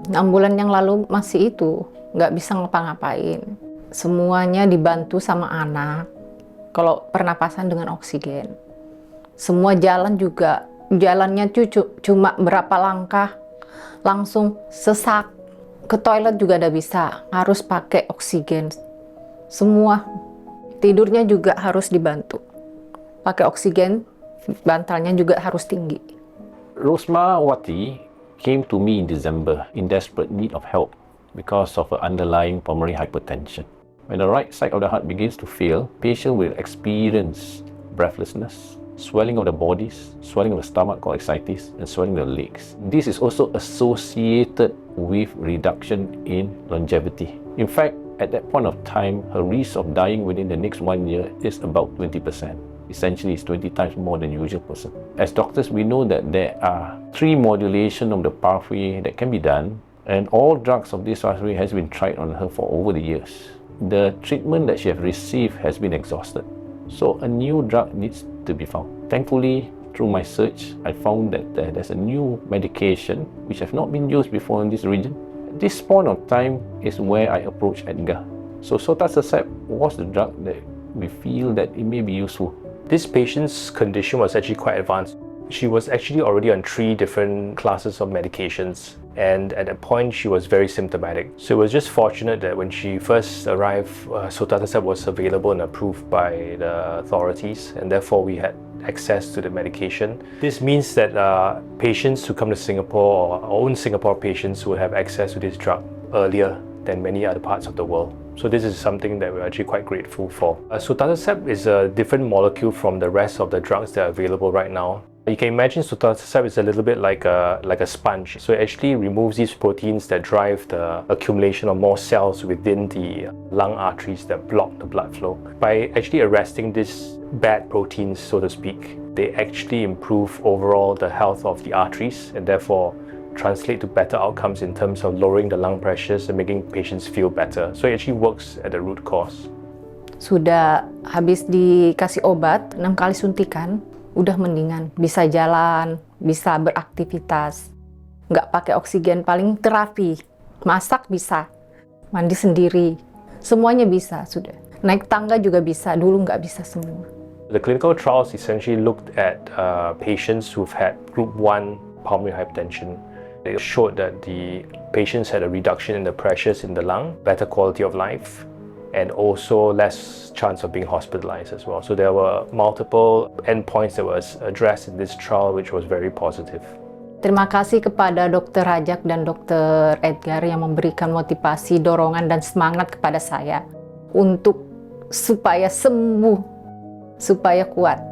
6 bulan yang lalu masih itu, nggak bisa ngapa-ngapain. Semuanya dibantu sama anak. Kalau pernapasan dengan oksigen. Semua jalan juga, jalannya cuma berapa langkah, langsung sesak. Ke toilet juga udah bisa, harus pakai oksigen. Semua. Tidurnya juga harus dibantu. Pakai oksigen, bantalnya juga harus tinggi. Rosmawati came to me in December in desperate need of help because of her underlying pulmonary hypertension. When the right side of the heart begins to fail, patient will experience breathlessness, swelling of the bodies, swelling of the stomach called ascites, and swelling of the legs. This is also associated with reduction in longevity. In fact, at that point of time, her risk of dying within the next 1 year is about 20%. Essentially, it's 20 times more than the usual person. As doctors, we know that there are 3 modulation of the pathway that can be done, and all drugs of this pathway has been tried on her for over the years. The treatment that she has received has been exhausted. So a new drug needs to be found. Thankfully, through my search, I found that there's a new medication which has not been used before in this region. At this point of time is where I approached Edgar. So sotatercept was the drug that we feel that it may be useful. This patient's condition was actually quite advanced. She was actually already on 3 different classes of medications, and at that point she was very symptomatic. So it was just fortunate that when she first arrived, sotatercept was available and approved by the authorities, and therefore we had access to the medication. This means that patients who come to Singapore, or our own Singapore patients, will have access to this drug earlier than many other parts of the world. So this is something that we're actually quite grateful for. Sotatercept is a different molecule from the rest of the drugs that are available right now. You can imagine sotatercept is a little bit like a sponge. So it actually removes these proteins that drive the accumulation of more cells within the lung arteries that block the blood flow. By actually arresting these bad proteins, so to speak, they actually improve overall the health of the arteries, and therefore translate to better outcomes in terms of lowering the lung pressures and making patients feel better. So it actually works at the root cause. Sudah habis dikasih obat, 6 kali suntikan, udah mendingan. Bisa jalan, bisa beraktivitas. Nggak pakai oksigen, paling terapi. Masak bisa, mandi sendiri. Semuanya bisa, sudah. Naik tangga juga bisa, dulu nggak bisa semua. The clinical trials essentially looked at patients who've had group 1 pulmonary hypertension. It showed that the patients had a reduction in the pressures in the lung, better quality of life, and also less chance of being hospitalized as well. So there were multiple endpoints that was addressed in this trial, which was very positive. Terima kasih kepada Dr. Rajak dan Dr. Edgar yang memberikan motivasi, dorongan, dan semangat kepada saya untuk supaya sembuh, supaya kuat.